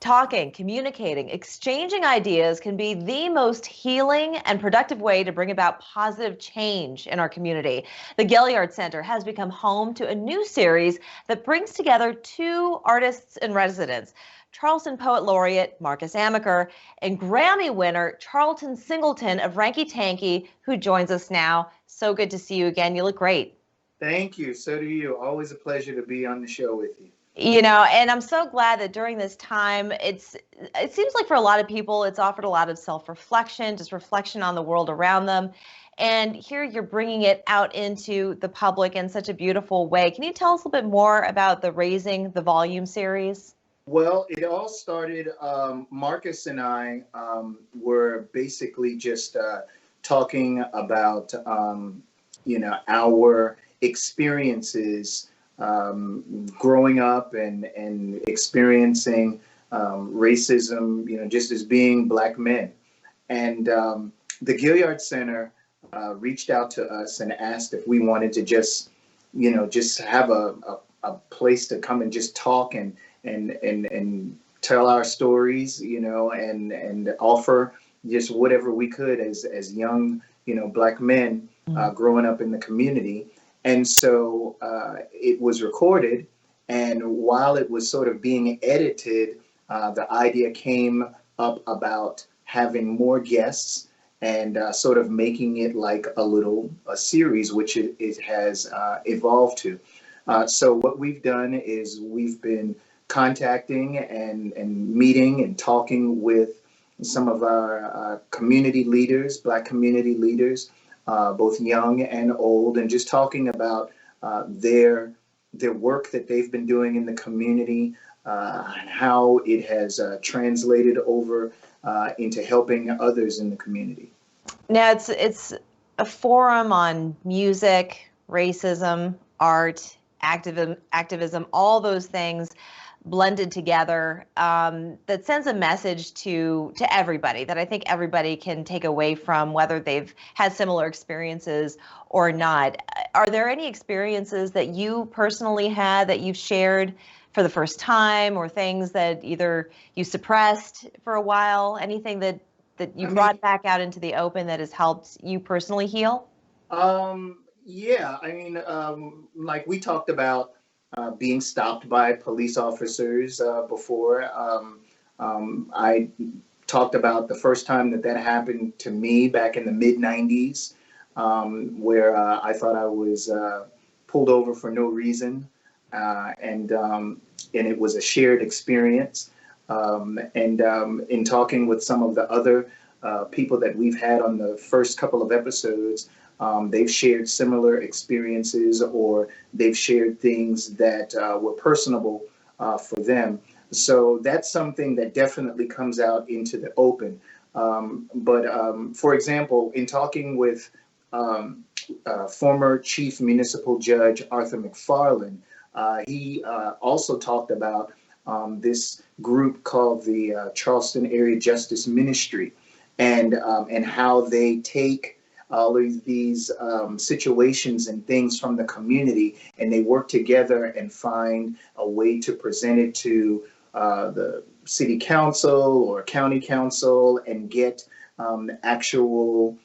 Talking, communicating, exchanging ideas can be the most healing and productive way to bring about positive change in our community. The Gaillard Center has become home to a new series that brings together two artists in residence. Charleston Poet Laureate Marcus Amaker and Grammy winner Charlton Singleton of Ranky Tanky, who joins us now. So good to see you again. You look great. Thank you. So do you. Always a pleasure to be on the show with you. And I'm so glad that during this time, it seems like for a lot of people, it's offered a lot of self-reflection, just reflection on the world around them. And here you're bringing it out into the public in such a beautiful way. Can you tell us a little bit more about the Raising the Volume series? Well, it all started, Marcus and I were basically just talking about, our experiences growing up and experiencing racism, just as being Black men. And the Gaillard Center reached out to us and asked if we wanted to just have a place to come and just talk and tell our stories, and offer just whatever we could as young, Black men growing up in the community. And so it was recorded, and while it was sort of being edited, the idea came up about having more guests and sort of making it like a series, which it has evolved to. So what we've done is we've been contacting and meeting and talking with some of our community leaders, Black community leaders, both young and old, and just talking about their work that they've been doing in the community, and how it has translated over into helping others in the community. Now it's a forum on music, racism, art, activism, all those things blended together, that sends a message to everybody that I think everybody can take away from, whether they've had similar experiences or not. Are there any experiences that you personally had that you've shared for the first time, or things that either you suppressed for a while, anything that you brought back out into the open that has helped you personally heal? Yeah, like we talked about being stopped by police officers before. I talked about the first time that happened to me back in the mid-90s, where I thought I was pulled over for no reason, and it was a shared experience. In talking with some of the other people that we've had on the first couple of episodes, they've shared similar experiences, or they've shared things that were personable for them. So that's something that definitely comes out into the open. But for example, in talking with former Chief Municipal Judge Arthur McFarland, he also talked about this group called the Charleston Area Justice Ministry, and how they take all of these situations and things from the community, and they work together and find a way to present it to the city council or county council, and get actual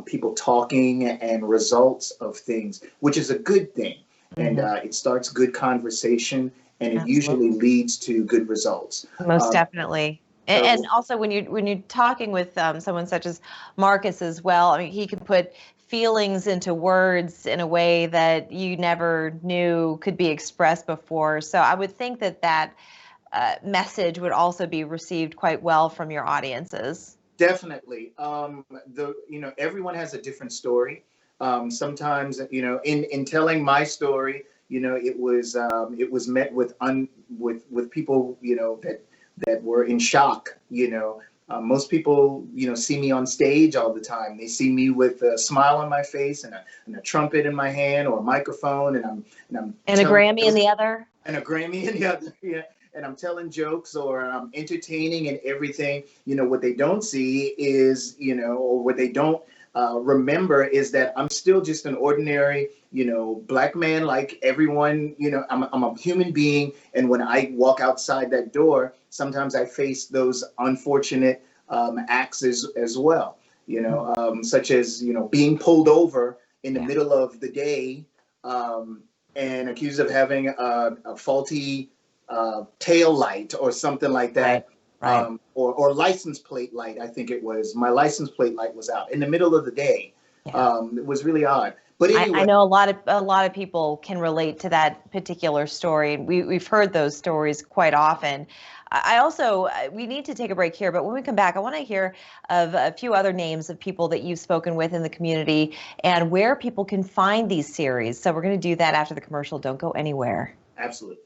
people talking and results of things, which is a good thing. And it starts good conversation, and it usually leads to good results. Most definitely. And also when you're talking with someone such as Marcus as well, I mean, he can put feelings into words in a way that you never knew could be expressed before. So I would think that message would also be received quite well from your audiences. Definitely. Everyone has a different story. Sometimes, in telling my story, it was met with people, that were in shock. Most people, see me on stage all the time. They see me with a smile on my face and a trumpet in my hand, or a microphone, and a Grammy in the other. And a Grammy in the other. Yeah. And I'm telling jokes, or I'm entertaining and everything. What they don't see is, or what they don't remember is that I'm still just an ordinary, black man like everyone. I'm a human being, and when I walk outside that door, sometimes I face those unfortunate acts as well. Such as being pulled over in the middle of the day and accused of having a faulty tail light or something like that. Right. Or license plate light. I think it was my license plate light was out in the middle of the day. It was really odd. But anyway, I know a lot of people can relate to that particular story. We've heard those stories quite often. We need to take a break here, but when we come back, I want to hear of a few other names of people that you've spoken with in the community and where people can find these series. So we're going to do that after the commercial. Don't go anywhere. Absolutely.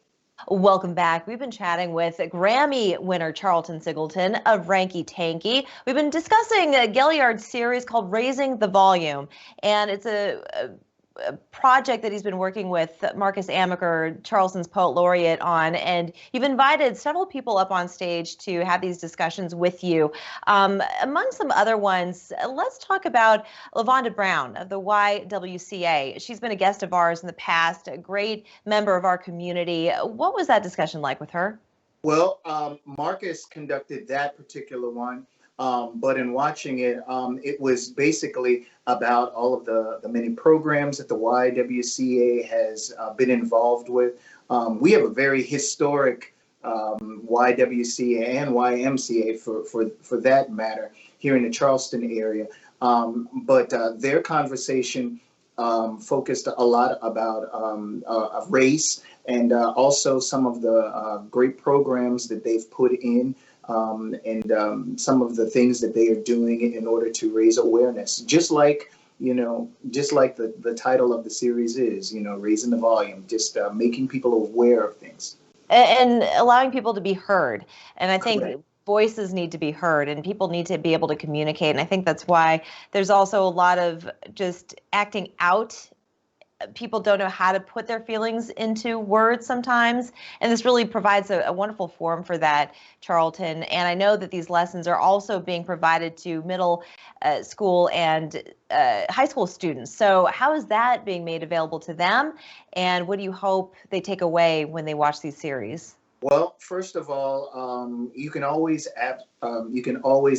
Welcome back. We've been chatting with Grammy winner Charlton Singleton of Ranky Tanky. We've been discussing a Gaillard series called Raising the Volume, and it's a project that he's been working with Marcus Amaker, Charleston's poet laureate, on, and you've invited several people up on stage to have these discussions with you. Among some other ones, let's talk about LaVonda Brown of the YWCA. She's been a guest of ours in the past, a great member of our community. What was that discussion like with her? Well, Marcus conducted that particular one. But in watching it, it was basically about all of the many programs that the YWCA has been involved with. We have a very historic YWCA and YMCA for that matter here in the Charleston area. But their conversation focused a lot about race and also some of the great programs that they've put in. And some of the things that they are doing in order to raise awareness, just like the title of the series is, raising the volume, just making people aware of things. And allowing people to be heard. And I think Correct. Voices need to be heard and people need to be able to communicate. And I think that's why there's also a lot of just acting out. People don't know how to put their feelings into words sometimes. And this really provides a wonderful forum for that, Charlton. And I know that these lessons are also being provided to middle school and high school students. So how is that being made available to them? And what do you hope they take away when they watch these series? Well, first of all, you can always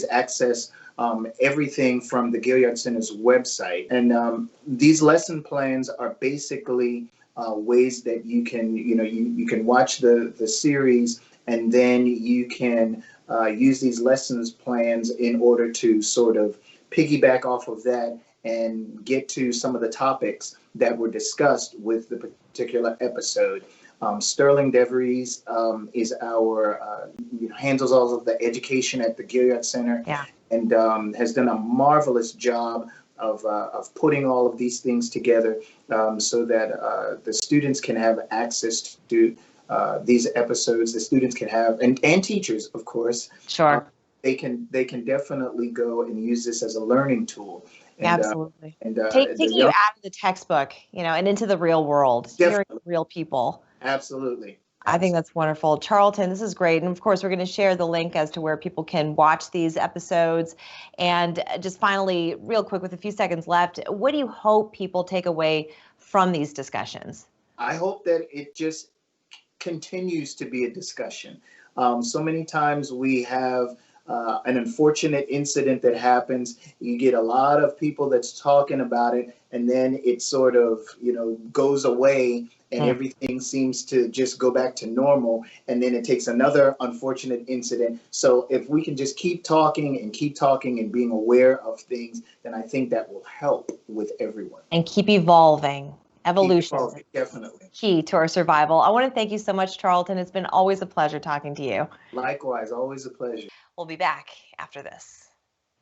access everything from the Gaillard Center's website, and these lesson plans are basically ways that you can watch the series, and then you can use these lessons plans in order to sort of piggyback off of that and get to some of the topics that were discussed with the particular episode. Sterling DeVries is our handles all of the education at the Gaillard Center, and has done a marvelous job of putting all of these things together so that the students can have access to these episodes. The students can have, and teachers, of course. Sure. They can definitely go and use this as a learning tool. And, absolutely. Taking you out of the textbook, and into the real world, hearing real people. Absolutely. I think that's wonderful. Charlton, this is great. And of course, we're going to share the link as to where people can watch these episodes. And just finally, real quick, with a few seconds left, what do you hope people take away from these discussions? I hope that it just continues to be a discussion. So many times we have an unfortunate incident that happens. You get a lot of people that's talking about it, and then it sort of, goes away, and everything seems to just go back to normal. And then it takes another unfortunate incident. So if we can just keep talking and being aware of things, then I think that will help with everyone. And keep evolving. Evolution is definitely key to our survival. I want to thank you so much, Charlton. It's been always a pleasure talking to you. Likewise, always a pleasure. We'll be back after this.